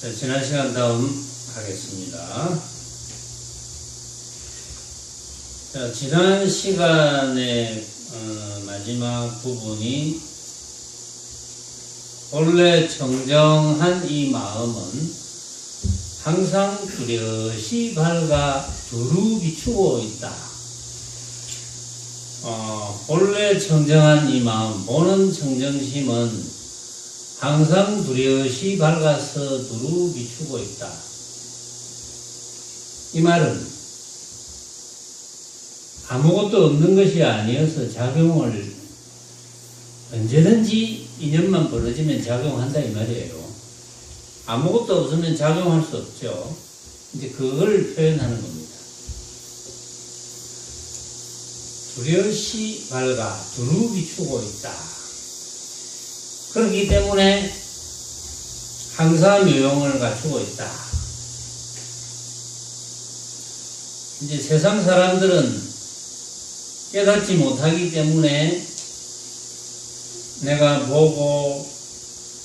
자, 지난 시간 다음 하겠습니다. 자, 지난 시간의 마지막 부분이 본래 청정한 이 마음은 항상 뚜렷이 밝아 두루 비추고 있다. 본래 청정한 이 마음, 보는 청정심은 항상 뚜렷이 밝아서 두루 비추고 있다. 이 말은 아무것도 없는 것이 아니어서 작용을 언제든지 인연만 벌어지면 작용한다 이 말이에요. 아무것도 없으면 작용할 수 없죠. 이제 그걸 표현하는 겁니다. 뚜렷이 밝아 두루 비추고 있다. 그렇기 때문에 항상 요용을 갖추고 있다. 이제 세상 사람들은 깨닫지 못하기 때문에 내가 보고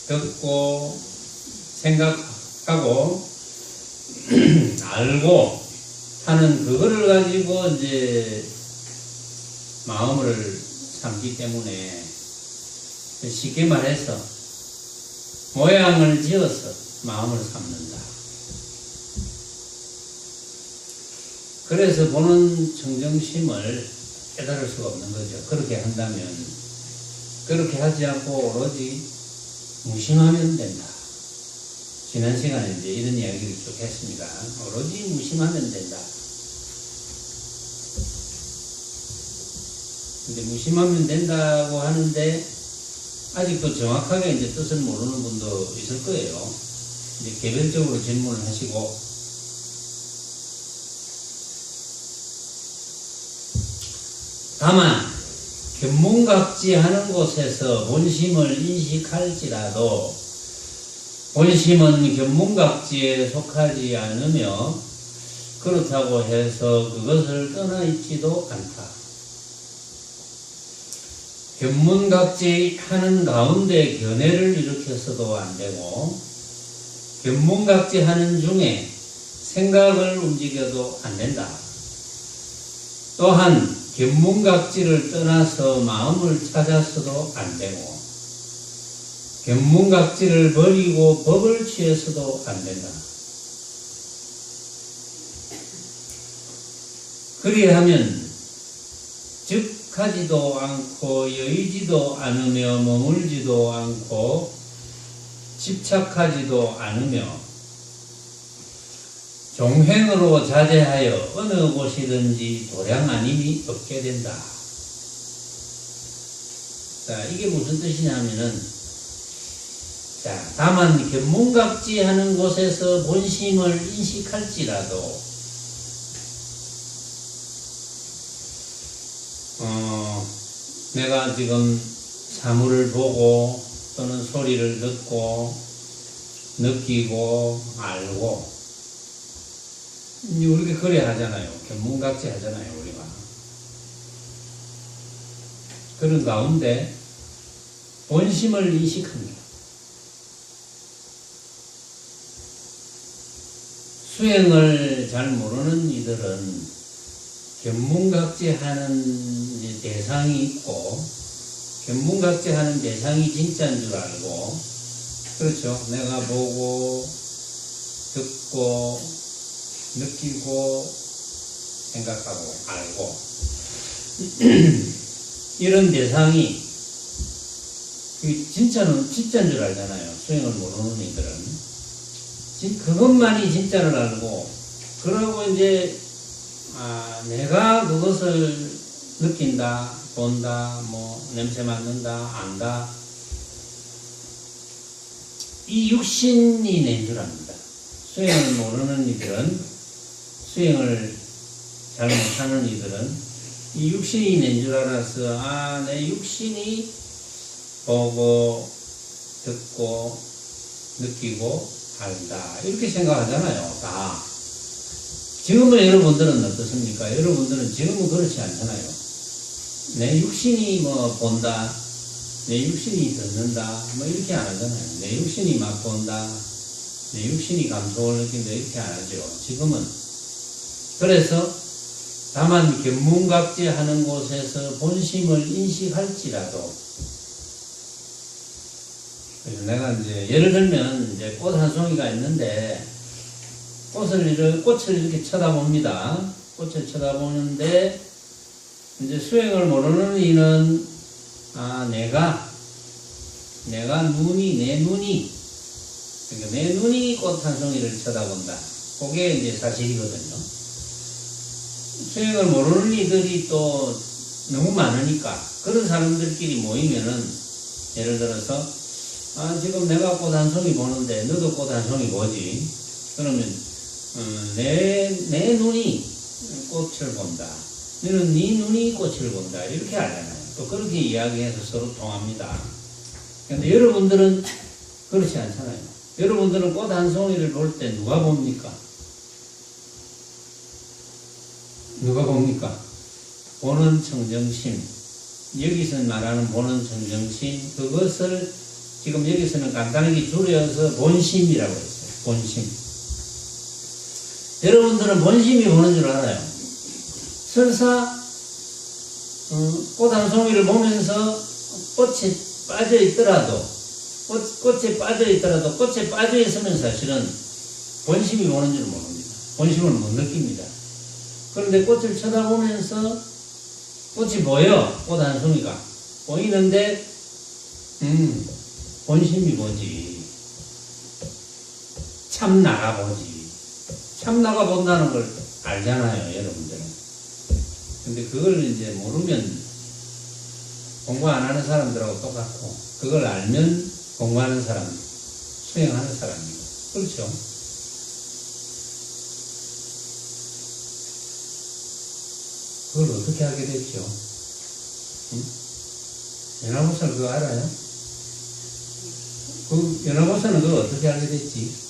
듣고 생각하고 알고 하는 그거를 가지고 이제 마음을 삼기 때문에 쉽게 말해서 모양을 지어서 마음을 삼는다. 그래서 보는 청정심을 깨달을 수가 없는 거죠. 그렇게 한다면, 그렇게 하지 않고 오로지 무심하면 된다. 지난 시간에 이제 이런 이야기를 쭉 했습니다. 오로지 무심하면 된다. 근데 무심하면 된다고 하는데 아직도 정확하게 이제 뜻을 모르는 분도 있을 거예요. 이제 개별적으로 질문을 하시고, 다만 견문각지하는 곳에서 본심을 인식할지라도 본심은 견문각지에 속하지 않으며 그렇다고 해서 그것을 떠나 있지도 않다. 견문각지하는 가운데 견해를 일으켜서도 안 되고 견문각지하는 중에 생각을 움직여도 안 된다. 또한 견문각지를 떠나서 마음을 찾아서도 안 되고 견문각지를 버리고 법을 취해서도 안 된다. 그리하면 즉하지도 않고 여의지도 않으며 머물지도 않고 집착하지도 않으며 종횡으로 자제하여 어느 곳이든지 도량 아님이 없게 된다. 자, 이게 무슨 뜻이냐면은, 자, 다만 견문각지하는 곳에서 본심을 인식할지라도 내가 지금 사물을 보고 또는 소리를 듣고 느끼고 알고 우리가 그래 하잖아요. 견문각지 하잖아요. 우리가 그런 가운데 본심을 인식합니다. 수행을 잘 모르는 이들은 견문각지하는 대상이 있고 견문각지하는 대상이 진짜인 줄 알고, 그렇죠. 내가 보고 듣고 느끼고 생각하고 알고 이런 대상이 진짜는 진짜인 줄 알잖아요. 수행을 모르는 이들은 그것만이 진짜를 알고, 그러고 이제 내가 그것을 느낀다, 본다, 뭐 냄새 맡는다, 안다, 이 육신이 낸 줄 압니다. 수행을 모르는 이들은, 수행을 잘 못하는 이들은 이 육신이 낸 줄 알아서 내 육신이 보고 듣고 느끼고 알다 이렇게 생각하잖아요. 다. 지금은 여러분들은 어떻습니까? 여러분들은 지금은 그렇지 않잖아요. 내 육신이 뭐 본다, 내 육신이 듣는다, 뭐 이렇게 안 하잖아요. 내 육신이 막 본다, 육신이 감성을 느낀다 이렇게 안 하죠. 지금은. 그래서 다만 견문각제하는 곳에서 본심을 인식할지라도, 그래서 내가 이제 예를 들면 이제 꽃 한 송이가 있는데 꽃을 이렇게 쳐다봅니다. 꽃을 쳐다보는데 이제 수행을 모르는 이는 내가 내 눈이 그러니까 내 눈이 꽃 한 송이를 쳐다본다. 그게 이제 사실이거든요. 수행을 모르는 이들이 또 너무 많으니까 그런 사람들끼리 모이면은 예를 들어서 지금 내가 꽃 한 송이 보는데 너도 꽃 한 송이 보지. 그러면 내 눈이 꽃을 본다. 너는 네 눈이 꽃을 본다. 이렇게 하잖아요. 또 그렇게 이야기해서 서로 통합니다. 근데 여러분들은 그렇지 않잖아요. 여러분들은 꽃 한 송이를 볼 때 누가 봅니까? 누가 봅니까? 보는 청정심. 여기서 말하는 보는 청정심, 그것을 지금 여기서는 간단하게 줄여서 본심이라고 했어요. 본심. 여러분들은 본심이 보는 줄 알아요. 설사 꽃 한 송이를 보면서 꽃에 빠져 있더라도 꽃에 빠져 있으면 사실은 본심이 보는 줄 모릅니다. 본심을 못 느낍니다. 그런데 꽃을 쳐다보면서 꽃이 보여. 꽃 한 송이가 보이는데 본심이 보지. 참 나가 보지. 참 나가 본다는 걸 알잖아요, 여러분들은. 근데 그걸 이제 모르면 공부 안 하는 사람들하고 똑같고, 그걸 알면 공부하는 사람, 수행하는 사람이고. 그렇죠? 그걸 어떻게 하게 됐죠? 응? 연합보살 그거 알아요? 그 연합보살은 그걸 어떻게 하게 됐지?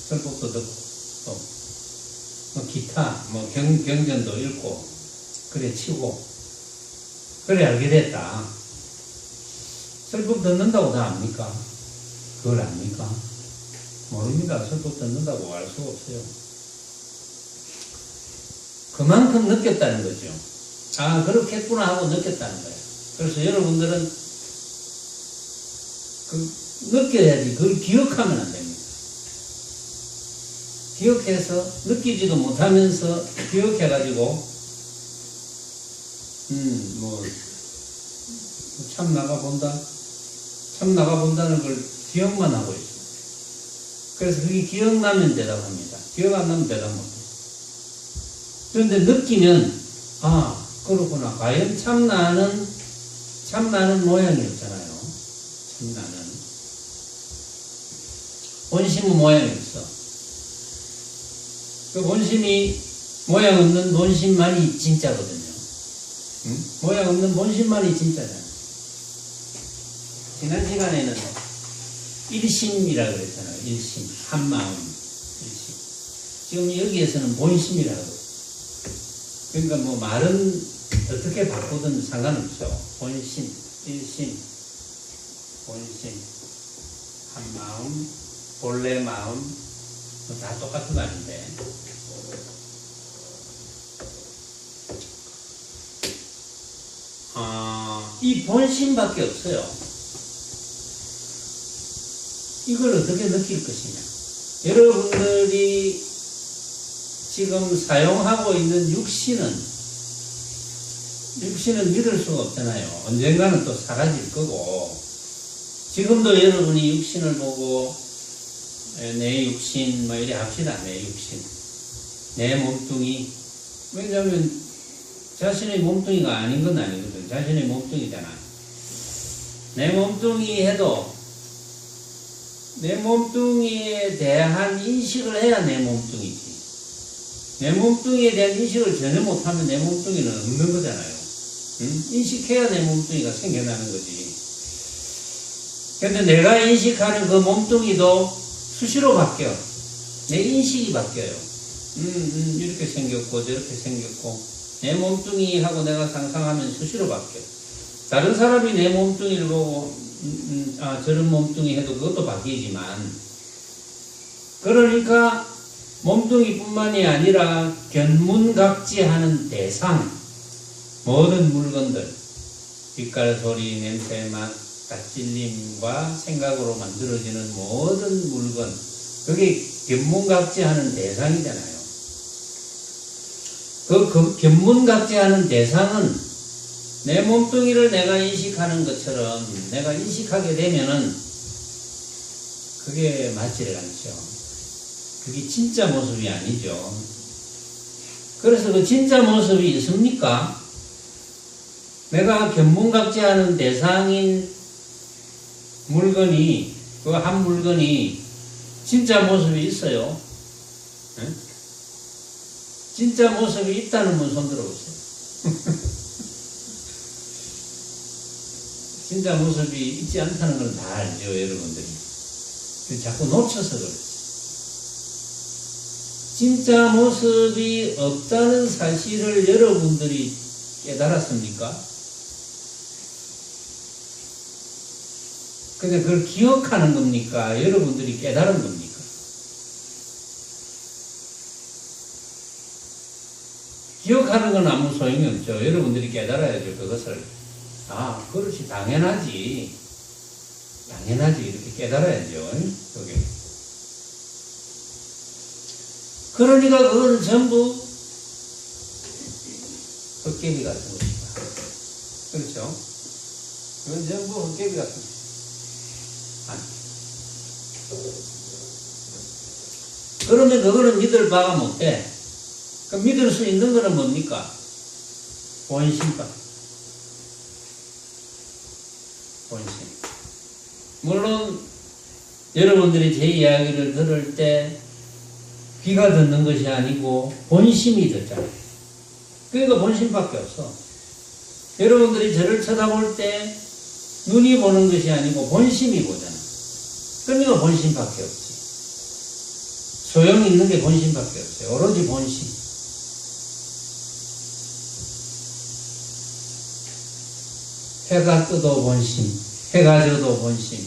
설법도 듣고, 또, 기타, 경전도 읽고, 그래 치고, 그래 알게 됐다. 설법 듣는다고 다 압니까? 그걸 압니까? 모릅니다. 설법 듣는다고 알 수가 없어요. 그만큼 느꼈다는 거죠. 그렇겠구나 하고 느꼈다는 거예요. 그래서 여러분들은 느껴야지. 그걸 기억하면 안 됩니다. 기억해서 느끼지도 못하면서 기억해가지고 참 나가본다? 참 나가본다는 걸 기억만 하고 있어요. 그래서 그게 기억나면 대답합니다. 기억 안 나면 대답 못해요. 그런데 느끼면 그렇구나. 과연 참나는 모양이었잖아요. 참나는 본심은 모양이 없어. 그 본심이 모양 없는 본심만이 진짜거든요. 모양 없는 본심만이 진짜잖아요. 지난 시간에는 일심이라고 그랬잖아요. 일심, 한마음, 일심. 지금 여기에서는 본심이라고. 그러니까 뭐 말은 어떻게 바꾸든 상관없죠. 본심, 일심, 본심, 한마음, 본래 마음, 다 똑같은 말인데. 이 본심밖에 없어요. 이걸 어떻게 느낄 것이냐. 여러분들이 지금 사용하고 있는 육신은 믿을 수가 없잖아요. 언젠가는 또 사라질 거고, 지금도 여러분이 육신을 보고 내 육신 이래 합시다. 내 육신, 내 몸뚱이. 왜냐하면 자신의 몸뚱이가 아닌 건 아니거든. 자신의 몸뚱이잖아. 내 몸뚱이 해도 내 몸뚱이에 대한 인식을 해야 내 몸뚱이지. 내 몸뚱이에 대한 인식을 전혀 못하면 내 몸뚱이는 없는 거잖아요. 인식해야 내 몸뚱이가 생겨나는 거지. 근데 내가 인식하는 그 몸뚱이도 수시로 바뀌어. 내 인식이 바뀌어요. 이렇게 생겼고 저렇게 생겼고, 내 몸뚱이하고 내가 상상하면 수시로 바뀌어. 다른 사람이 내 몸뚱이를 보고 저런 몸뚱이 해도 그것도 바뀌지만, 그러니까 몸뚱이뿐만이 아니라 견문각지하는 대상, 모든 물건들, 빛깔, 소리, 냄새, 맛, 다찔림과 생각으로 만들어지는 모든 물건, 그게 견문각지하는 대상이잖아요. 그 견문각지하는 대상은 내 몸뚱이를 내가 인식하는 것처럼 내가 인식하게 되면은 그게 맞지를 않죠. 그게 진짜 모습이 아니죠. 그래서 그 진짜 모습이 있습니까? 내가 견문각지하는 대상인 물건이, 그 한 물건이 진짜 모습이 있어요. 네? 진짜 모습이 있다는 분 손 들어보세요. 진짜 모습이 있지 않다는 건 다 알죠, 여러분들이. 자꾸 놓쳐서 그렇지. 진짜 모습이 없다는 사실을 여러분들이 깨달았습니까? 근데 그걸 기억하는 겁니까? 여러분들이 깨달은 겁니까? 기억하는 건 아무 소용이 없죠. 여러분들이 깨달아야죠, 그것을. 그렇지, 당연하지. 당연하지, 이렇게 깨달아야죠, 그게. 그러니까 그건 전부 헛개비 같은 것이다. 그렇죠? 그건 전부 헛개비 같은 것이다. 그러면 그거는 믿을 바가 못 돼. 그럼 믿을 수 있는 거는 뭡니까? 본심밖에. 본심. 물론 여러분들이 제 이야기를 들을 때 귀가 듣는 것이 아니고 본심이 듣잖아요. 그러니까 본심밖에 없어. 여러분들이 저를 쳐다볼 때 눈이 보는 것이 아니고 본심이 보잖아. 그러니까 본심밖에 없지. 소용이 있는 게 본심밖에 없어요. 오로지 본심. 해가 떠도 본심, 해가 져도 본심.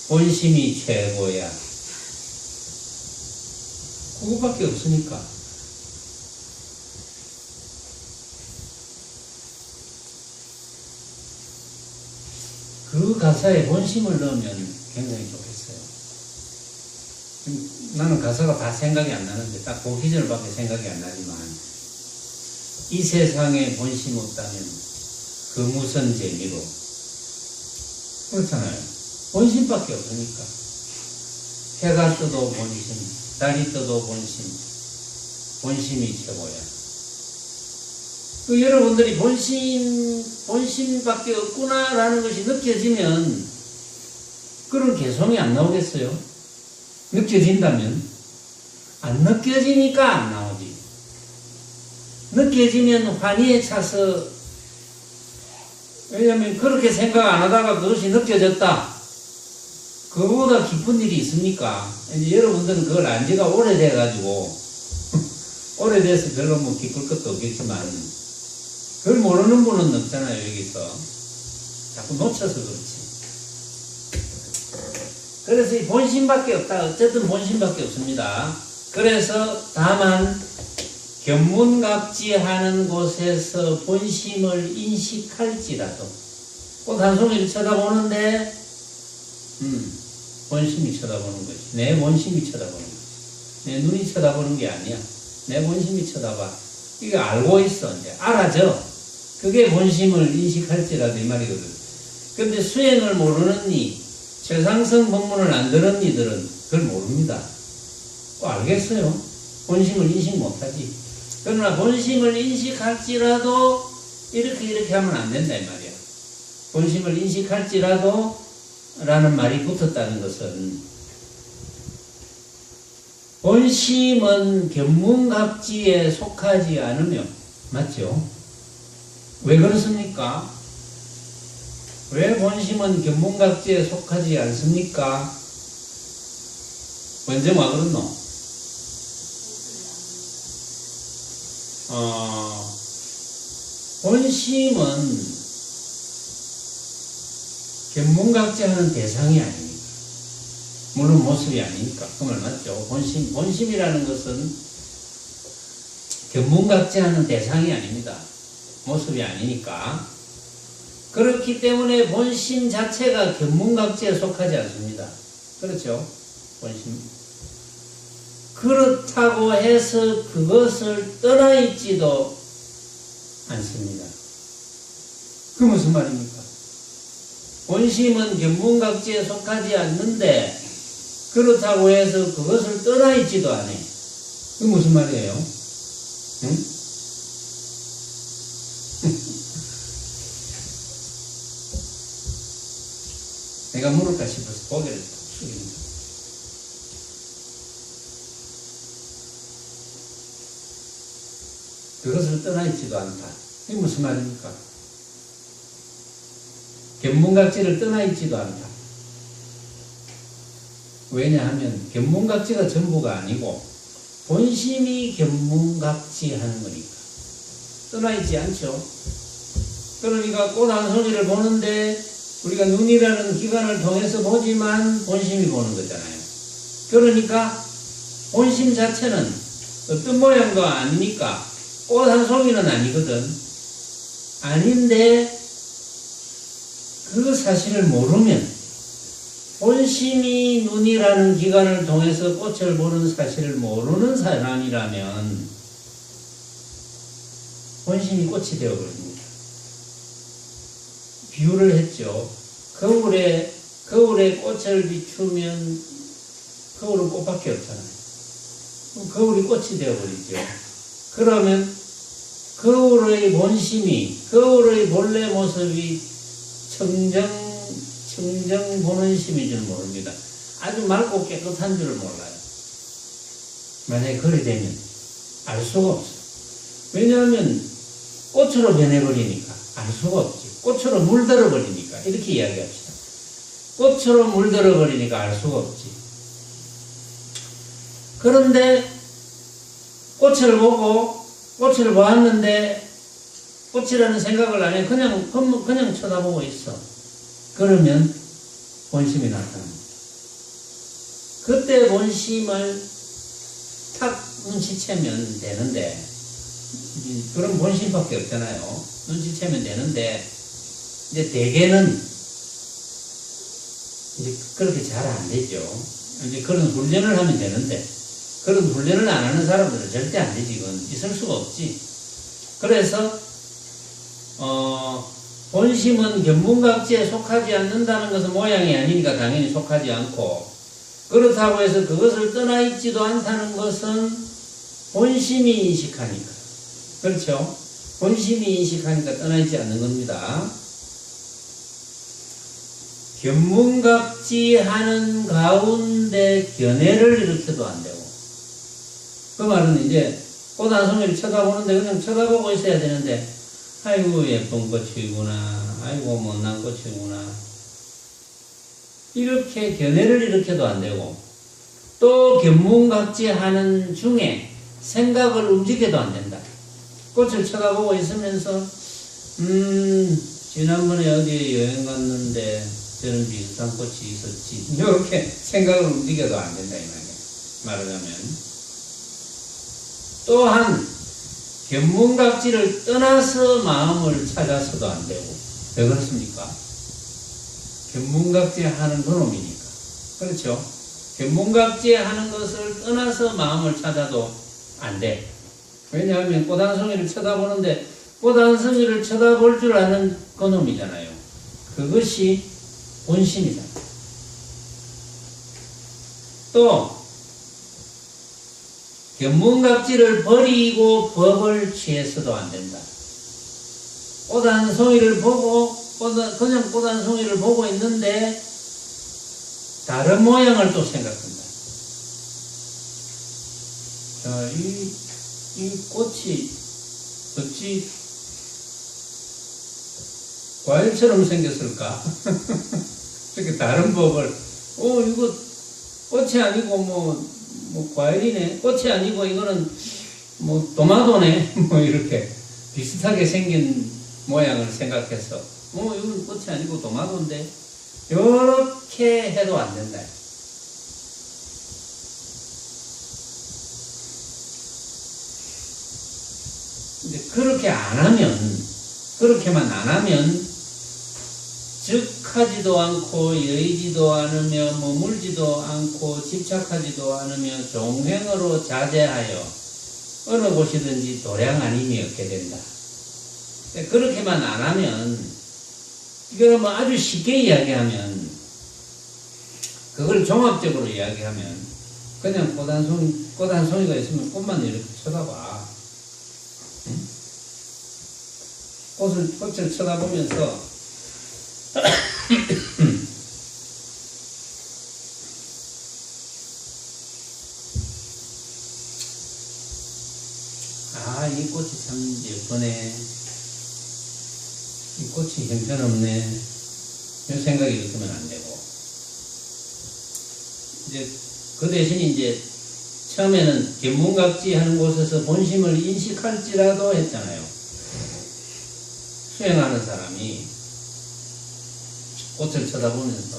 본심이 최고야. 그거밖에 없으니까. 그 가사에 본심을 넣으면 굉장히 좋겠어요. 나는 가사가 다 생각이 안 나는데 딱 그 기절밖에 생각이 안 나지만, 이 세상에 본심 없다면 그 무슨 재미로. 그렇잖아요. 본심밖에 없으니까. 해가 떠도 본심, 달이 떠도 본심, 본심이 최고야. 그 여러분들이 본심밖에 없구나라는 것이 느껴지면 그런 개성이 안 나오겠어요? 느껴진다면? 안 느껴지니까 안 나오지. 느껴지면 환희에 차서, 왜냐하면 그렇게 생각 안 하다가 그것이 느껴졌다. 그거보다 기쁜 일이 있습니까? 이제 여러분들은 그걸 안 지가 오래돼가지고, 오래돼서 별로 뭐 기쁠 것도 없겠지만, 그걸 모르는 분은 없잖아요, 여기서. 자꾸 놓쳐서 그렇지. 그래서 이 본심밖에 없다. 어쨌든 본심밖에 없습니다. 그래서 다만 견문각지하는 곳에서 본심을 인식할지라도 꽃 한 송이를 쳐다보는데 본심이 쳐다보는 거지. 내 본심이 쳐다보는 거지. 내 눈이 쳐다보는 게 아니야. 내 본심이 쳐다봐. 이거 알고 있어. 이제 알아져. 그게 본심을 인식할지라도 이 말이거든. 근데 수행을 모르는 이 최상승 법문을 안 들은 이들은 그걸 모릅니다. 알겠어요. 본심을 인식 못하지. 그러나 본심을 인식할지라도 이렇게 하면 안 된다 이 말이야. 본심을 인식할지라도 라는 말이 붙었다는 것은 본심은 견문각지에 속하지 않으며, 맞죠? 왜 그렇습니까? 왜 본심은 견문각지에 속하지 않습니까? 언제 와 그렇노? 본심은 견문각지하는 대상이 아닙니다. 물론 모습이 아니니까. 그 말 맞죠? 본심이라는 것은 견문각지하는 대상이 아닙니다. 모습이 아니니까. 그렇기 때문에 본심 자체가 견문각지에 속하지 않습니다. 그렇죠? 본심. 그렇다고 해서 그것을 떠나 있지도 않습니다. 그 무슨 말입니까? 본심은 견문각지에 속하지 않는데 그렇다고 해서 그것을 떠나 있지도 않아. 그 무슨 말이에요? 응? 내가 물을까 싶어서 고개를 숙입니다. 그것을 떠나 있지도 않다. 이게 무슨 말입니까? 견문각지를 떠나 있지도 않다. 왜냐하면 견문각지가 전부가 아니고 본심이 견문각지하는 거니까 떠나 있지 않죠. 그러니까 꽃 한 송이를 보는데 우리가 눈이라는 기관을 통해서 보지만 본심이 보는 거잖아요. 그러니까 본심 자체는 어떤 모양도 아니니까 꽃 한 송이는 아니거든. 아닌데 그 사실을 모르면 본심이 눈이라는 기관을 통해서 꽃을 보는 사실을 모르는 사람이라면 본심이 꽃이 되어버립니다. 비유를 했죠. 거울에 꽃을 비추면 거울은 꽃밖에 없잖아요. 거울이 꽃이 되어버리죠. 그러면 거울의 본심이, 거울의 본래 모습이 청정 보는 심인 줄 모릅니다. 아주 맑고 깨끗한 줄 몰라요. 만약에 그래 되면 알 수가 없어요. 왜냐하면 꽃으로 변해버리니까 알 수가 없지. 꽃으로 물들어버리니까 이렇게 이야기합시다. 꽃으로 물들어버리니까 알 수가 없지. 그런데 꽃을 보았는데 꽃이라는 생각을 안 해. 그냥 쳐다보고 있어. 그러면 본심이 나타납니다. 그때 본심을 탁 눈치채면 되는데, 그런 본심밖에 없잖아요. 눈치채면 되는데, 이제 대개는 이제 그렇게 잘 안 되죠. 이제 그런 훈련을 하면 되는데, 그런 훈련을 안 하는 사람들은 절대 안 되지. 이건 있을 수가 없지. 그래서, 본심은 견문각지에 속하지 않는다는 것은 모양이 아니니까 당연히 속하지 않고, 그렇다고 해서 그것을 떠나 있지도 않다는 것은 본심이 인식하니까. 그렇죠? 본심이 인식하니까 떠나 있지 않는 겁니다. 견문각지 하는 가운데 견해를 일으켜도 안 되고, 그 말은 이제 꽃 한 송이를 쳐다보는데 그냥 쳐다보고 있어야 되는데, 아이고 예쁜 꽃이구나, 아이고 못난 꽃이구나, 이렇게 견해를 일으켜도 안 되고, 또 견문각지 하는 중에 생각을 움직여도 안 된다. 꽃을 쳐다보고 있으면서 지난번에 어디 여행 갔는데 저런 비슷한 꽃이 있었지, 이렇게 생각을 움직여도 안 된다 이 말이에요. 말하자면 또한 견문각지를 떠나서 마음을 찾아서도 안 되고. 왜 그렇습니까? 견문각지 하는 그놈이니까. 그렇죠? 견문각지 하는 것을 떠나서 마음을 찾아도 안 돼. 왜냐하면 꽃 한 송이를 쳐다보는데 꽃 한 송이를 쳐다볼 줄 아는 그놈이잖아요. 그것이 본심이잖아요. 또 견문각지를 버리고 법을 취해서도 안 된다. 꽃 한 송이를 보고 그냥 꽃 한 송이를 보고 있는데 다른 모양을 또 생각한다. 자, 이 꽃이 어찌 과일처럼 생겼을까? 이렇게 다른 법을, 이거 꽃이 아니고 뭐 과일이네. 꽃이 아니고 이거는 뭐 토마토네. 뭐 이렇게 비슷하게 생긴 모양을 생각해서, 이건 꽃이 아니고 토마토인데 요렇게 해도 안 된다. 근데 그렇게 안 하면, 그렇게만 안 하면, 즉하지도 않고, 여의지도 않으며, 머물지도 않고, 집착하지도 않으며, 종횡으로 자제하여, 어느 곳이든지 도량 아님이 없게 된다. 그렇게만 안 하면, 이걸 뭐 아주 쉽게 이야기하면, 그걸 종합적으로 이야기하면, 그냥 꽃 한 송이가 있으면 꽃만 이렇게 쳐다봐. 응? 꽃을 쳐다보면서, 아, 이 꽃이 참 예쁘네. 이 꽃이 형편없네. 이런 생각이 들으면 안 되고. 이제, 그 대신 이제, 처음에는 견문각지 하는 곳에서 본심을 인식할지라도 했잖아요. 수행하는 사람이 꽃을 쳐다보면서,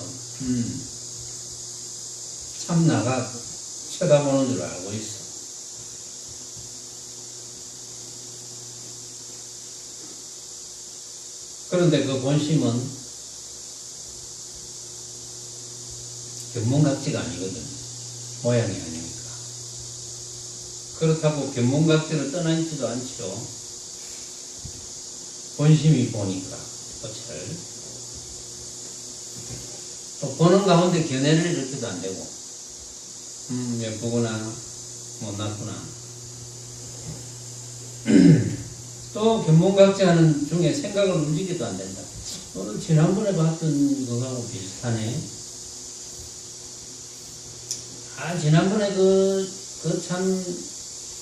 참 나가 쳐다보는 줄 알고 있어. 그런데 그 본심은 견문각지가 아니거든. 모양이 아니니까. 그렇다고 견문각지를 떠나 있지도 않죠. 본심이 보니까 꽃을. 또 보는 가운데 견해를 이렇게도 안 되고, 예쁘구나, 못났구나. 또 견문각지 하는 중에 생각을 움직여도 안 된다. 오늘 지난번에 봤던 그거하고 비슷하네. 아, 지난번에 그 참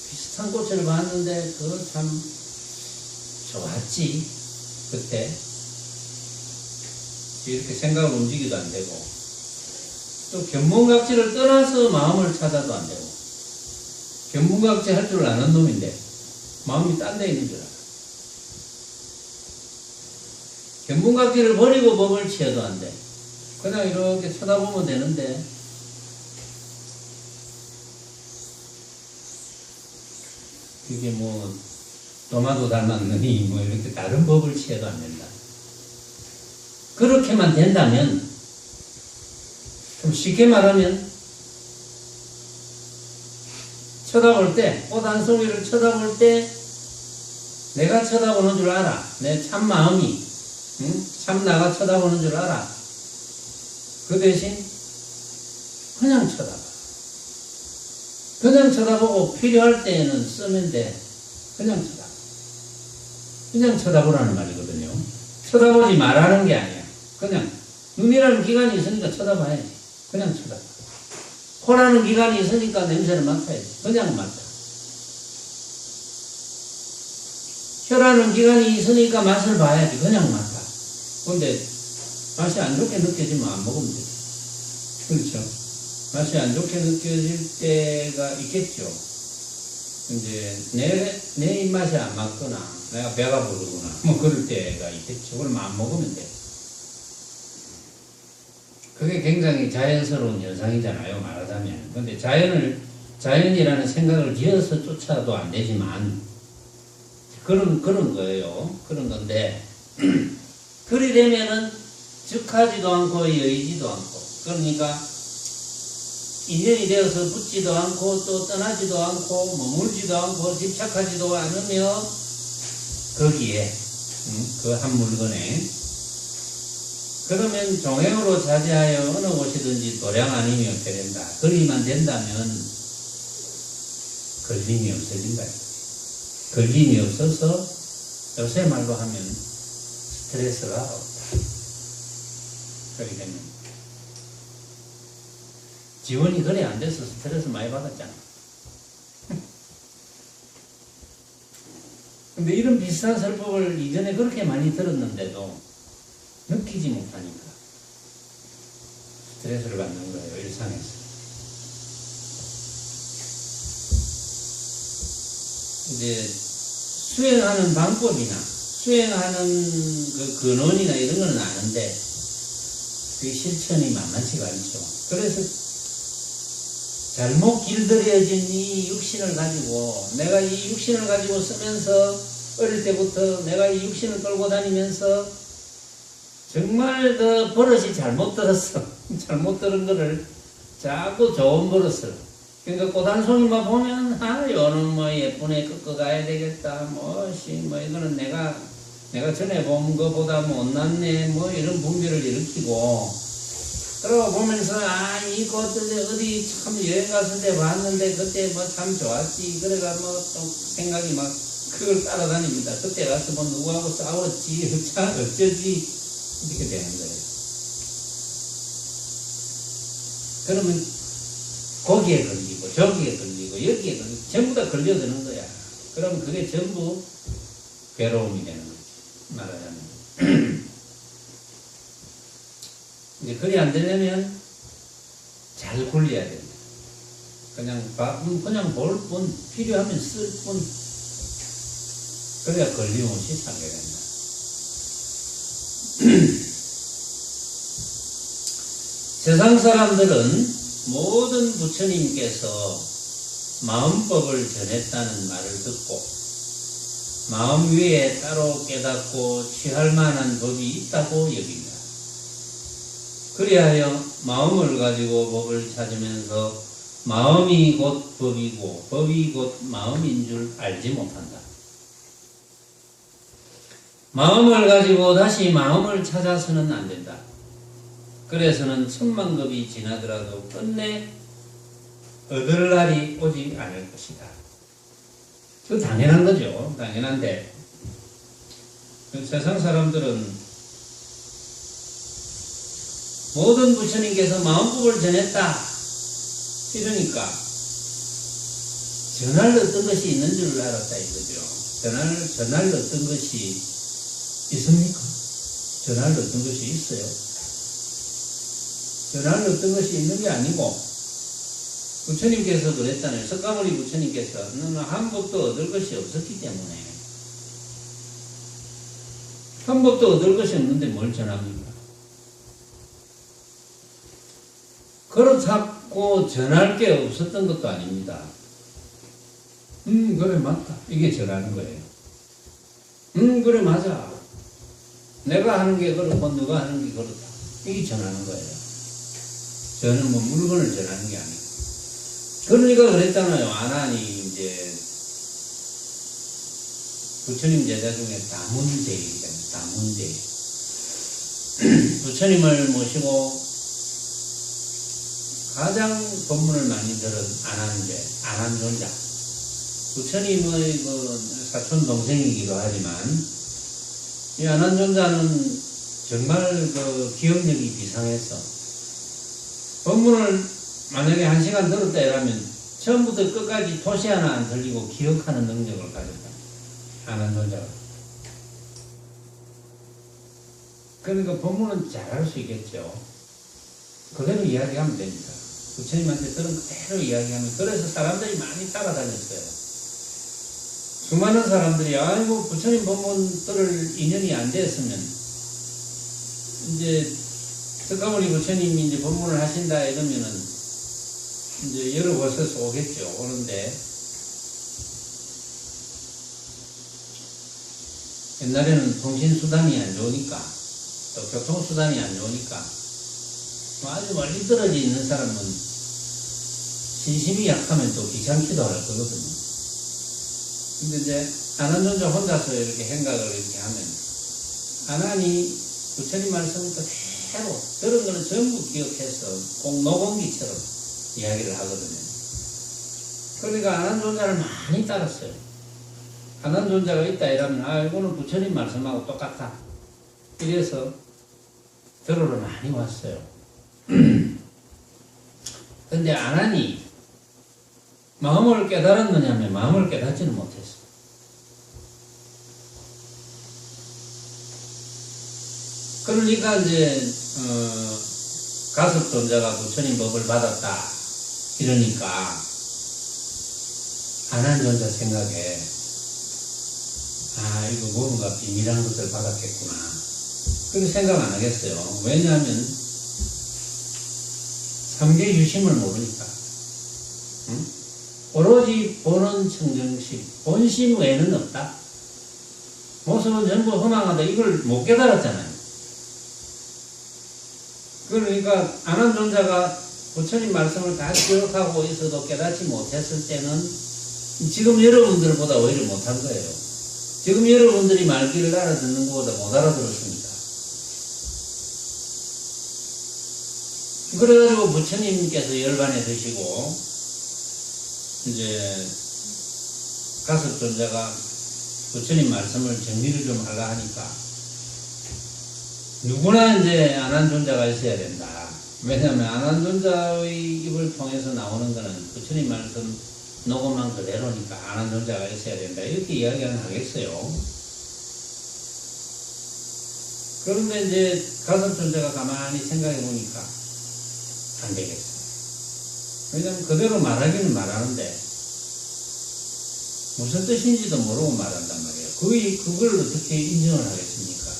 비슷한 꽃을 봤는데 그거 참 좋았지. 그때. 이렇게 생각을 움직여도 안 되고. 또 견문각지를 떠나서 마음을 찾아도 안 되고. 견문각지 할 줄 아는 놈인데 마음이 딴 데 있는 줄 알아. 견문각지를 버리고 법을 취해도 안 돼. 그냥 이렇게 쳐다보면 되는데, 이게 뭐 도마도 닮았느니 뭐 이렇게 다른 법을 취해도 안 된다. 그렇게만 된다면, 좀 쉽게 말하면, 쳐다볼 때, 꽃 한 송이를 쳐다볼 때 내가 쳐다보는 줄 알아. 내 참 마음이, 참 나가 쳐다보는 줄 알아. 그 대신 그냥 쳐다봐. 그냥 쳐다보고 필요할 때에는 쓰면 돼. 그냥 쳐다봐. 그냥 쳐다보라는 말이거든요. 쳐다보지 말라는 게 아니야. 그냥 눈이라는 기관이 있으니까 쳐다봐야지. 그냥 쳐다봐. 코라는 기관이 있으니까 냄새를 맡아야지. 그냥 맡아. 혀라는 기관이 있으니까 맛을 봐야지. 그냥 맡아. 근데 맛이 안 좋게 느껴지면 안 먹으면 되지. 그렇죠? 맛이 안 좋게 느껴질 때가 있겠죠. 이제 내 입맛에 안 맞거나 내가 배가 부르거나 뭐 그럴 때가 있겠죠. 그럼 안 먹으면 돼. 그게 굉장히 자연스러운 현상이잖아요, 말하자면. 근데 자연이라는 생각을 지어서 쫓아도 안 되지만, 그런 거예요. 그런 건데, 그리 되면은, 즉하지도 않고, 여의지도 않고, 그러니까, 인연이 되어서 붙지도 않고, 또 떠나지도 않고, 머물지도 않고, 집착하지도 않으며, 거기에, 그 한 물건에, 그러면 종행으로 자제하여 어느 곳이든지 도량 아니면 없게 된다. 그리만 된다면 걸림이 없어진다. 걸림이 없어서 요새 말로 하면 스트레스가 없다. 그렇게 되면 지원이 그래 안 돼서 스트레스 많이 받았잖아. 근데 이런 비슷한 설법을 이전에 그렇게 많이 들었는데도 느끼지 못하니까 스트레스를 받는 거예요, 일상에서. 이제 수행하는 방법이나 수행하는 그 근원이나 이런 거는 아는데 그 실천이 만만치가 않죠. 그래서 잘못 길들여진 이 육신을 가지고 내가 이 육신을 가지고 쓰면서 어릴 때부터 내가 이 육신을 끌고 다니면서 정말 그 버릇이 잘못 들었어. 잘못 들은 거를 자꾸 좋은 버릇을. 그러니까 꽃 한 송이만 보면 요는 뭐 예쁘네 꺾어 가야 되겠다. 뭐 이거는 내가 전에 본 거보다 못났네. 뭐 이런 분별을 일으키고 그러고 보면서 이 꽃들 어디 참 여행 갔을 때 봤는데 그때 뭐 참 좋았지. 그래가 뭐 또 생각이 막 그걸 따라다닙니다. 그때 가서 뭐 누구하고 싸웠지. 어쩌지. 이렇게 되는 거예요. 그러면 거기에 걸리고 저기에 걸리고 여기에 걸리고 전부 다 걸려드는 거야. 그러면 그게 전부 괴로움이 되는 거지. 말하자면. 이제 그리 안 되려면 잘 굴려야 된다. 그냥 볼 뿐, 필요하면 쓸 뿐. 그래야 걸림없이 살게 된다. 세상 사람들은 모든 부처님께서 마음법을 전했다는 말을 듣고 마음 위에 따로 깨닫고 취할 만한 법이 있다고 여깁니다. 그리하여 마음을 가지고 법을 찾으면서 마음이 곧 법이고 법이 곧 마음인 줄 알지 못한다. 마음을 가지고 다시 마음을 찾아서는 안 된다. 그래서는 천만급이 지나더라도 끝내 얻을 날이 오지 않을 것이다. 그 당연한 거죠. 당연한데 세상 사람들은 모든 부처님께서 마음법을 전했다. 이러니까 전할 어떤 것이 있는 줄 알았다 이거죠. 전할 어떤 것이 있습니까? 전할 어떤 것이 있어요? 전할 어떤 것이 있는 게 아니고 부처님께서 그랬잖아요. 석가모니 부처님께서 너는 한 법도 얻을 것이 없었기 때문에 한 법도 얻을 것이 없는데 뭘 전합니까? 그렇다고 전할 게 없었던 것도 아닙니다. 그래 맞다. 이게 전하는 거예요. 그래 맞아. 내가 하는 게 그렇고 누가 하는 게 그렇다. 이게 전하는 거예요. 저는 뭐 물건을 전하는 게 아니고. 그러니까 그랬잖아요. 아난이 이제 부처님 제자 중에 다문제이잖아요. 다문제. 부처님을 모시고 가장 법문을 많이 들은 아난존자. 부처님의 그 사촌 동생이기도 하지만 이 아난존자는 정말 그 기억력이 비상해서 법문을 만약에 1시간 들었다 이러면 처음부터 끝까지 토시 하나 안 들리고 기억하는 능력을 가졌다. 아난존자가. 그러니까 법문은 잘할 수 있겠죠. 그대로 이야기하면 됩니다. 부처님한테 들은 그대로 이야기하면. 그래서 사람들이 많이 따라다녔어요. 수많은 사람들이 아이고 부처님 법문 들을 인연이 안 됐으면 이제 석가모니 부처님이 이제 법문을 하신다 이러면은 이제 여러 곳에서 오겠죠. 오는데 옛날에는 통신수단이 안 좋으니까 또 교통수단이 안 좋으니까 아주 멀리 떨어져 있는 사람은 신심이 약하면 또 귀찮기도 할 거거든요. 근데 이제 아난존자 혼자서 이렇게 생각을 이렇게 하면 아난이 부처님 말씀 그대로 들은 거는 전부 기억해서 꼭 녹음기처럼 이야기를 하거든요. 그러니까 아난존자를 많이 따랐어요. 아난존자가 있다 이러면 이거는 부처님 말씀하고 똑같다. 이래서 들으러 많이 왔어요. 근데 아난이 마음을 깨달았느냐면 마음을 깨닫지는 못했어. 그러니까 이제 가섭존자가 부처님 법을 받았다 이러니까 아난존자 생각에 이거 뭔가 비밀한 것을 받았겠구나 그렇게 생각 안 하겠어요. 왜냐하면 삼계 유심을 모르니까. 응? 오로지 보는 청정심, 본심 외에는 없다. 모습은 전부 허망하다. 이걸 못 깨달았잖아요. 그러니까 안한존자가 부처님 말씀을 다 기억하고 있어도 깨닫지 못했을 때는 지금 여러분들보다 오히려 못한 거예요. 지금 여러분들이 말귀를 알아듣는 것보다 못 알아들었습니다. 그래가지고 부처님께서 열반에 드시고 이제 가섭존자가 부처님 말씀을 정리를 좀 하려 하니까 누구나 이제 안한존자가 있어야 된다. 왜냐하면 안한존자의 입을 통해서 나오는 것은 부처님 말씀 녹음한 그대로니까 안한존자가 있어야 된다. 이렇게 이야기는 하겠어요. 그런데 이제 가섭존자가 가만히 생각해 보니까 안 되겠어. 왜냐하면 그대로 말하기는 말하는데 무슨 뜻인지도 모르고 말한단 말이에요. 그걸 어떻게 인정을 하겠습니까?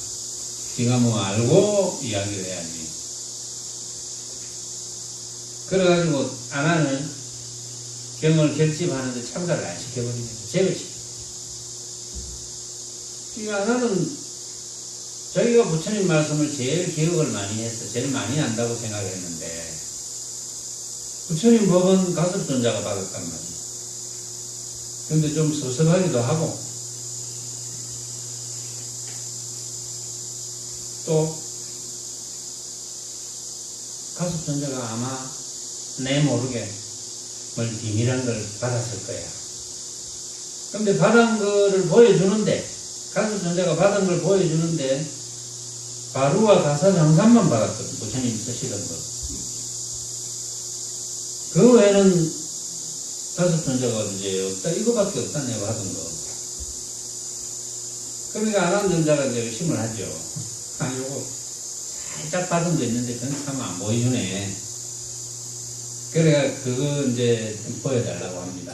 지가 뭐 알고 이야기를 해야지. 그래가지고 아나는 경을 결집하는데 참가를 안 시켜버립니다. 제외시켜. 이 아나는 자기가 부처님 말씀을 제일 기억을 많이 해서 제일 많이 안다고 생각했는데 부처님 법은 가섭존자가 받았단 말이에요. 근데 좀 섭섭하기도 하고 또 가섭존자가 아마 내 모르게 뭘 비밀한 걸 받았을 거야. 근데 받은 거를 보여주는데 가섭존자가 받은 걸 보여주는데 바루와 가사장산만 받았거든. 부처님 쓰시던 거. 그 외에는 가섭존자가 이제 없다. 이거밖에 없다. 내가 하던 거. 그러니까 안한존자가 이제 의심을 하죠. 요거 살짝 받은 거 있는데 그건 참 안 보여주네. 그래가 그거 이제 보여달라고 합니다.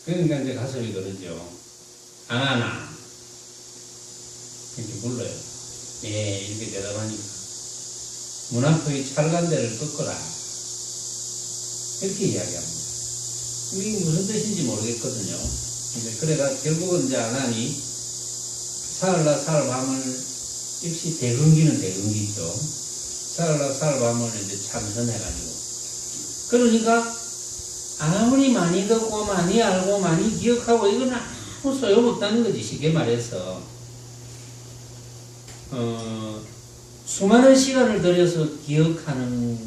그러니까 이제 가섭이 그러죠. 안하나 이렇게 불러요. 예, 이렇게 대답하니까 문 앞의 찰간대를 꺾어라. 이렇게 이야기합니다. 이게 무슨 뜻인지 모르겠거든요. 이제 그래가 결국은 이제 안하니 사흘날 사흘밤을 역시 대근기는 대근기죠. 사흘날 사흘밤을 이제 참선해가지고 그러니까 아무리 많이 듣고 많이 알고 많이 기억하고 이건 아무 소용없다는 거지. 쉽게 말해서 수많은 시간을 들여서 기억하는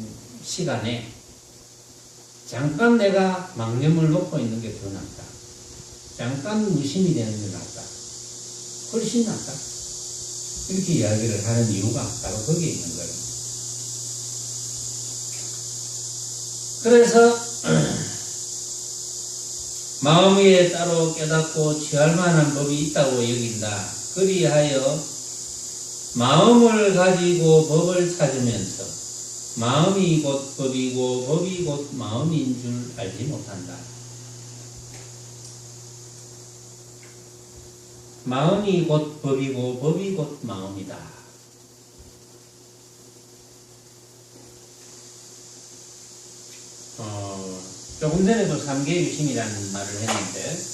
시간에 잠깐 내가 망념을 놓고 있는 게 더 낫다. 잠깐 무심이 되는 게 낫다. 훨씬 낫다. 이렇게 이야기를 하는 이유가 바로 거기에 있는 거예요. 그래서 마음 위에 따로 깨닫고 취할 만한 법이 있다고 여긴다. 그리하여 마음을 가지고 법을 찾으면서 마음이 곧 법이고 법이 곧 마음인 줄 알지 못한다. 마음이 곧 법이고 법이 곧 마음이다. 조금 전에도 삼계유심이라는 말을 했는데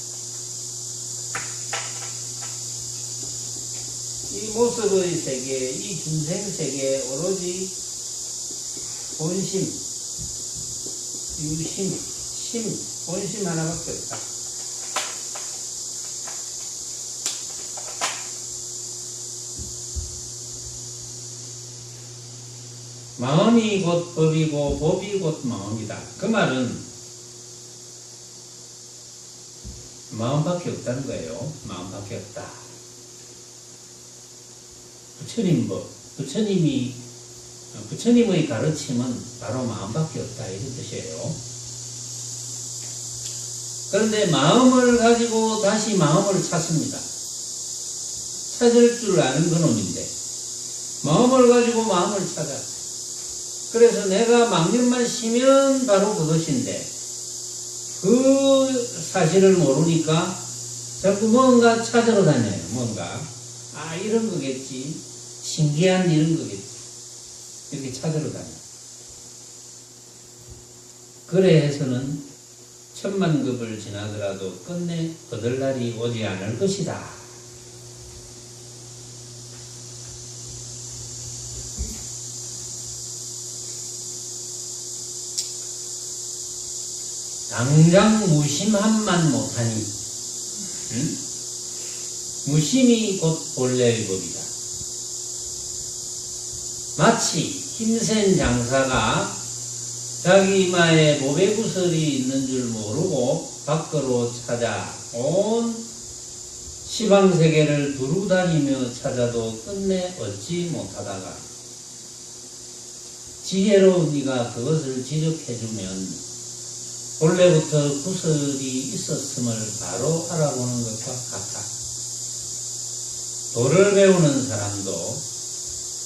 이 모습의 세계, 이 중생 세계에 오로지 본심, 유심, 심, 본심 하나밖에 없다. 마음이 곧 법이고 법이 곧 마음이다. 그 말은 마음밖에 없다는 거예요. 마음밖에 없다. 부처님 법, 부처님의 가르침은 바로 마음밖에 없다. 이런 뜻이에요. 그런데 마음을 가지고 다시 마음을 찾습니다. 찾을 줄 아는 그놈인데 마음을 가지고 마음을 찾아. 그래서 내가 망념만 쉬면 바로 그것인데 그 사실을 모르니까 자꾸 뭔가 찾으러 다녀요. 뭔가 이런 거겠지. 신기한 이런 거겠지. 이렇게 찾으러 다녀. 그래 해서는 천만급을 지나더라도 끝내 얻을 날이 오지 않을 것이다. 당장 무심함만 못하니, 응? 무심이 곧 본래의 법이다. 마치 힘센 장사가 자기 이마에 모배구슬이 있는 줄 모르고 밖으로 찾아 온 시방세계를 두루 다니며 찾아도 끝내 얻지 못하다가 지혜로운 이가 그것을 지적해주면 본래부터 구슬이 있었음을 바로 알아보는 것과 같다. 도를 배우는 사람도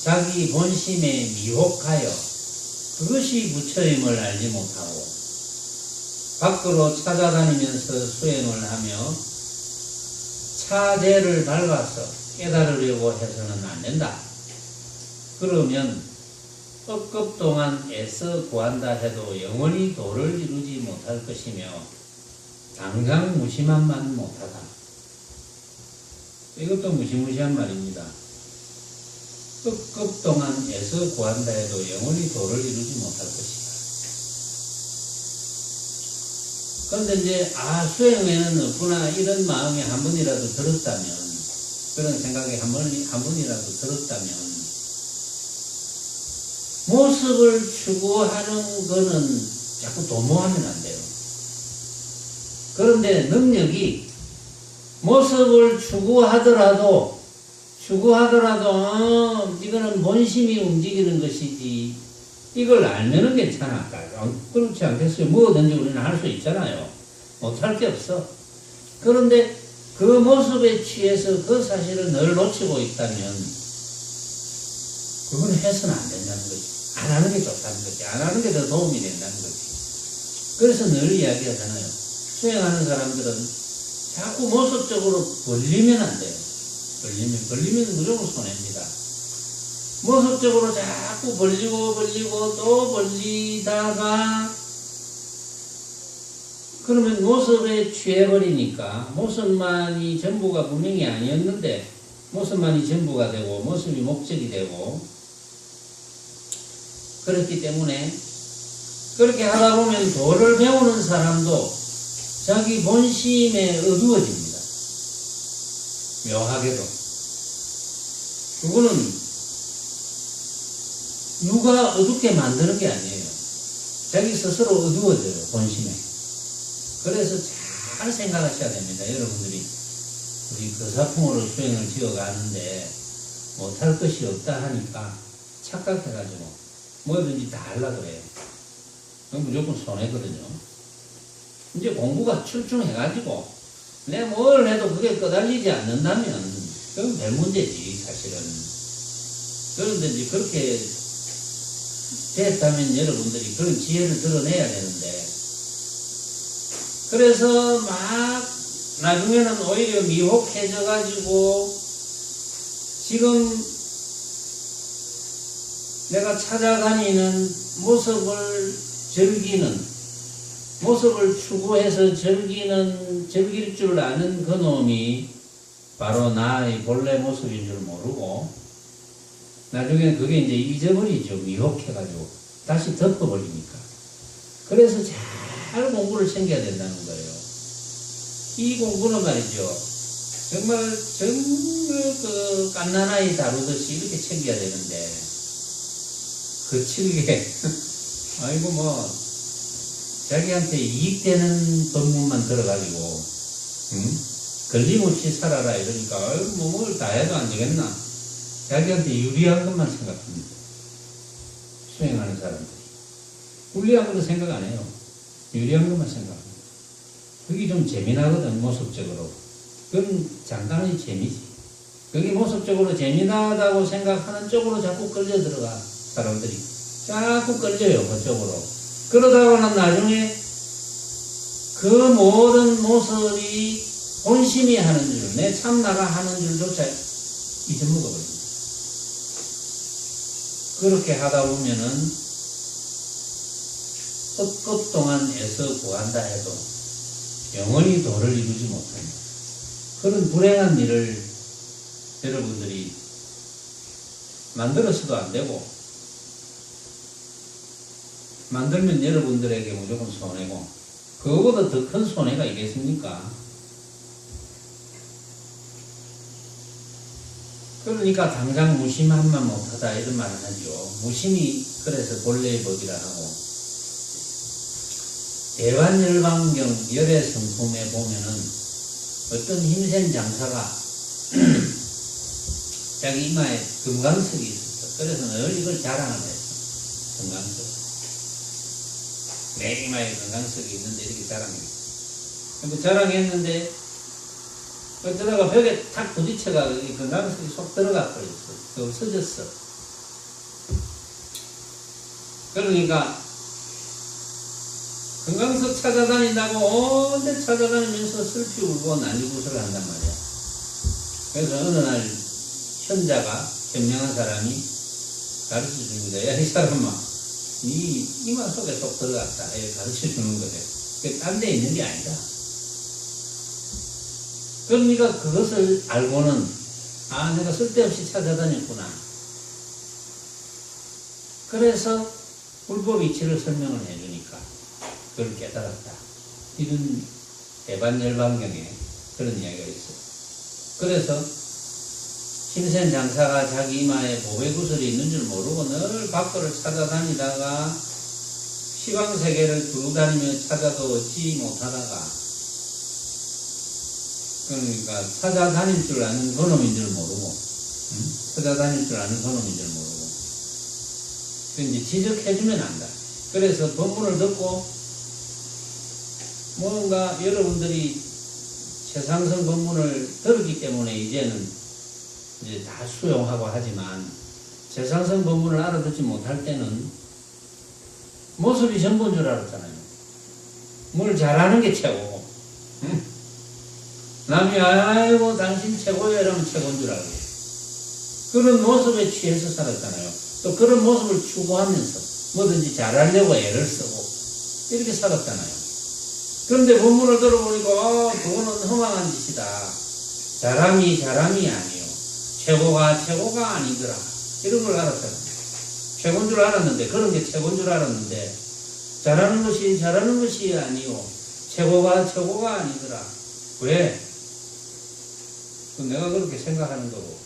자기 본심에 미혹하여 그것이 부처임을 알지 못하고 밖으로 찾아다니면서 수행을 하며 차제를 밟아서 깨달으려고 해서는 안 된다. 그러면 억급 동안 애써 구한다 해도 영원히 도를 이루지 못할 것이며 당장 무심함만 못하다. 이것도 무시무시한 말입니다. 억급 동안 애써 구한다 해도 영원히 도를 이루지 못할 것이다. 그런데 이제 수행에는 없구나 이런 마음이 한 번이라도 들었다면, 그런 생각이 한 번이라도 들었다면 모습을 추구하는 거는 자꾸 도모하면 안 돼요. 그런데 능력이 모습을 추구하더라도 이거는 본심이 움직이는 것이지, 이걸 알면은 괜찮아. 그렇지 않겠어요? 뭐든지 우리는 할 수 있잖아요. 못할 게 없어. 그런데 그 모습에 취해서 그 사실을 늘 놓치고 있다면 그건 해서는 안 된다는 거지. 안 하는 게 좋다는 거지. 안 하는 게 더 도움이 된다는 거지. 그래서 늘 이야기하잖아요. 수행하는 사람들은 자꾸 모습적으로 벌리면 안 돼요. 벌리면 무조건 손해입니다. 모습적으로 자꾸 벌리고 또 벌리다가 그러면 모습에 취해버리니까 모습만이 전부가 분명히 아니었는데 모습만이 전부가 되고 모습이 목적이 되고, 그렇기 때문에 그렇게 하다 보면 도를 배우는 사람도 자기 본심에 어두워집니다. 묘하게도. 그거는 누가 어둡게 만드는 게 아니에요. 자기 스스로 어두워져요, 본심에. 그래서 잘 생각하셔야 됩니다. 여러분들이 우리 거사풍으로 수행을 지어가는데 못할 것이 없다 하니까 착각해가지고 뭐든지 다 하려고 그래요. 그건 무조건 손해거든요. 이제 공부가 출중해가지고 내가 뭘 해도 그게 끄달리지 않는다면 그건 별 문제지, 사실은. 그런데 이제 그렇게 됐다면 여러분들이 그런 지혜를 드러내야 되는데, 그래서 막 나중에는 오히려 미혹해져가지고 지금 내가 찾아다니는 모습을 추구해서 즐길 줄 아는 그 놈이 바로 나의 본래 모습인 줄 모르고 나중에는 그게 이제 잊어버리죠. 미혹해가지고 다시 덮어버리니까. 그래서 잘 공부를 챙겨야 된다는 거예요. 이 공부는 말이죠, 정말 그 갓난아이 다루듯이 이렇게 챙겨야 되는데 거칠게 아이고 뭐 자기한테 이익되는 법문만 들어가지고 걸림없이 살아라 이러니까 아이고 뭐 뭘 다 해도 안 되겠나. 자기한테 유리한 것만 생각합니다. 수행하는 사람들이 불리한 것도 생각 안 해요. 유리한 것만 생각합니다. 그게 좀 재미나거든. 모습적으로 그건 잠깐의 재미지. 그게 모습적으로 재미나다고 생각하는 쪽으로 자꾸 끌려 들어가. 사람들이 자꾸 끌려요, 그쪽으로. 그러다가는 나중에 그 모든 모습이 본심이 하는 줄, 내 참나가 하는 줄조차 잊어먹어버립니다. 그렇게 하다 보면은 헛것 동안 애써 구한다 해도 영원히 도를 이루지 못합니다. 그런 불행한 일을 여러분들이 만들어서도 안 되고, 만들면 여러분들에게 무조건 손해고, 그거보다 더 큰 손해가 있겠습니까? 그러니까 당장 무심함만 못하다 이런 말을 하죠. 무심이 그래서 본래의 법이라 하고, 대반열반경 열애성품에 보면은 어떤 힘센 장사가 자기 이마에 금강석이 있었어. 그래서 늘 이걸 자랑을 했어. 금강석. 내 이마에 금강석이 있는데 이렇게 자랑했어. 자랑했는데 어쩌다가 벽에 탁 부딪혀가 이 금강석이 쏙 들어가 버렸어. 없어졌어. 그러니까 금강석 찾아다닌다고 온데 찾아다니면서 슬피 울고 난리구슬을 한단 말이야. 그래서 어느 날 현자가, 현명한 사람이 가르쳐 줍니다. 야, 이 사람아, 네 이마 속에 쏙 들어갔다. 이렇게 가르쳐 주는 거죠. 그게 딴 데 있는 게 아니다. 그러니까 그것을 알고는, 아, 내가 쓸데없이 찾아다녔구나. 그래서 불법 이치를 설명을 해주니까 그걸 깨달았다. 이런 대반열반경에 그런 이야기가 있어요. 그래서 힘센 장사가 자기 이마에 보배구슬이 있는 줄 모르고 늘 밖으로 찾아다니다가 시방세계를 두루 다니며 찾아도 얻지 못하다가, 그러니까 찾아다닐 줄 아는 그놈인 줄 모르고, 찾아다닐 줄 아는 그놈인 줄 모르고, 이제 지적해주면 안다. 그래서 법문을 듣고 뭔가 여러분들이 최상승 법문을 들었기 때문에 이제는 이제 다 수용하고 하지만, 최상승 법문을 알아듣지 못할 때는 모습이 전부인 줄 알았잖아요. 뭘 잘하는 게 최고고, 응? 남이 아이고 당신 최고야 이러면 최고인 줄 알고, 그런 모습에 취해서 살았잖아요. 또 그런 모습을 추구하면서 뭐든지 잘하려고 애를 쓰고 이렇게 살았잖아요. 그런데 본문을 들어보니까 그거는 허망한 짓이다. 잘함이 아니요, 최고가 아니더라. 이런 걸 알았잖아요. 최고인 줄 알았는데, 그런 게 최고인 줄 알았는데, 잘하는 것이 아니요, 최고가 아니더라. 왜? 내가 그렇게 생각하는 거고,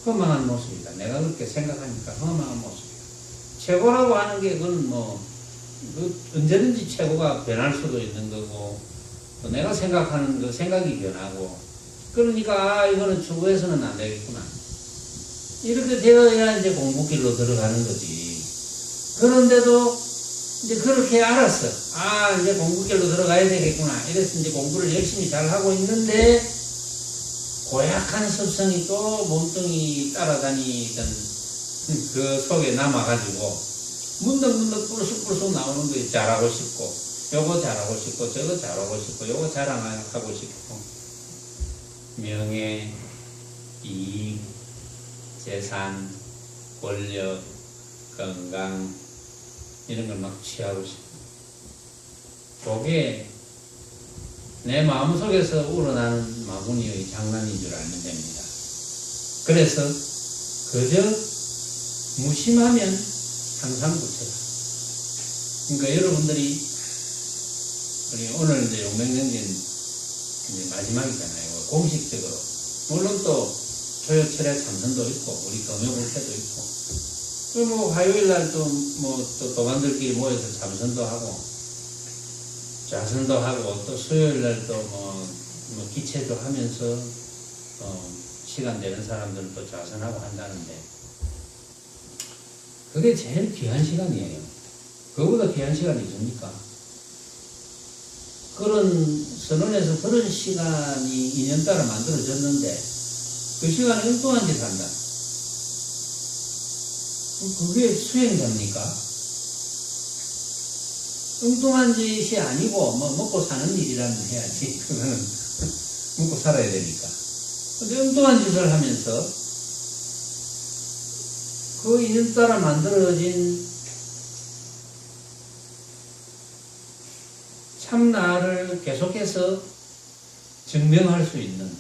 허망한 모습이다. 내가 그렇게 생각하니까 허망한 모습이다. 최고라고 하는 게 그건 언제든지 최고가 변할 수도 있는 거고, 또 내가 생각하는 그 생각이 변하고, 그러니까 이거는 추구해서는 안 되겠구나. 이렇게 되어야 이제 공부길로 들어가는 거지. 그런데도 이제 그렇게 알았어. 아, 이제 공부길로 들어가야 되겠구나. 이래서 이제 공부를 열심히 잘 하고 있는데, 고약한 습성이 또 몸뚱이 따라다니던 그 속에 남아가지고 문득문득 뿔쑥뿔쑥 나오는 거예요. 잘하고 싶고, 요거 잘하고 싶고, 저거 잘하고 싶고, 요거 자랑하고 싶고, 명예, 이익, 재산, 권력, 건강 이런 걸 막 취하고 싶고, 그게 내 마음속에서 우러나는 마구니의 장난인 줄 알면 됩니다. 그래서 그저 무심하면 항상 부처다. 그러니까 여러분들이 오늘 이제 용맹정진 이제 마지막이잖아요. 공식적으로. 물론 또 초여철에 참선도 있고, 우리 금요불패도 있고, 또 뭐 화요일날 또 뭐 또 도반들끼리 모여서 참선도 하고, 자선도 하고, 또 수요일날 또 뭐 기체도 하면서 시간 되는 사람들은 또 자선하고 한다는데, 그게 제일 귀한 시간이에요. 그거보다 귀한 시간이 있습니까? 그런 선언에서 그런 시간이 인연따라 만들어졌는데, 그 시간에 엉뚱한 짓 한다. 그게 수행자입니까? 엉뚱한 짓이 아니고, 뭐, 먹고 사는 일이라면 해야지. 그거는, 먹고 살아야 되니까. 근데 엉뚱한 짓을 하면서, 그 인연 따라 만들어진 참나를 계속해서 증명할 수 있는,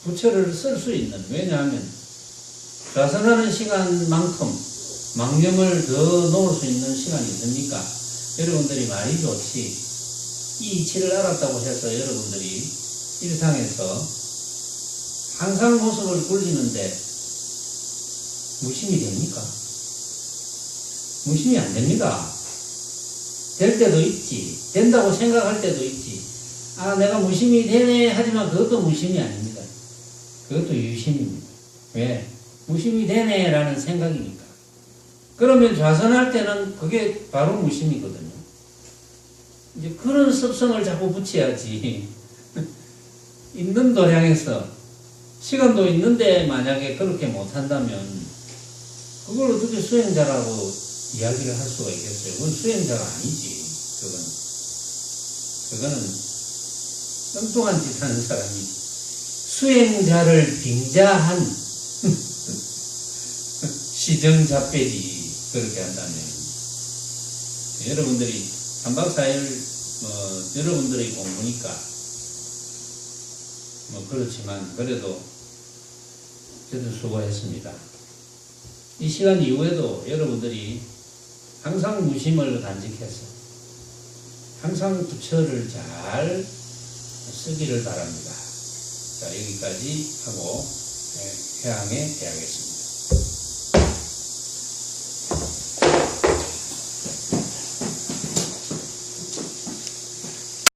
부처를 쓸 수 있는, 왜냐하면 좌선하는 시간만큼 망념을 더 놓을 수 있는 시간이 있습니까? 여러분들이 말이 좋지, 이 이치를 알았다고 해서 여러분들이 일상에서 항상 모습을 굴리는데 무심이 됩니까? 무심이 안 됩니다. 될 때도 있지, 된다고 생각할 때도 있지. 아, 내가 무심이 되네 하지만 그것도 무심이 아닙니다. 그것도 유심입니다. 왜? 무심이 되네 라는 생각이니까. 그러면 좌선할 때는 그게 바로 무심이거든요. 이제 그런 습성을 자꾸 붙여야지. 있는 도량에서 시간도 있는데 만약에 그렇게 못한다면 그걸 어떻게 수행자라고 이야기를 할 수가 있겠어요? 그건 수행자가 아니지. 그거는 엉뚱한 짓 하는 사람이지. 수행자를 빙자한 시정잡배지. 그렇게 한다면 여러분들이 3박 4일 여러분들의 공부니까 그렇지만 그래도 저도 수고했습니다. 이 시간 이후에도 여러분들이 항상 무심을 간직해서 항상 부처를 잘 쓰기를 바랍니다. 자, 여기까지 하고 회항에 대하겠습니다.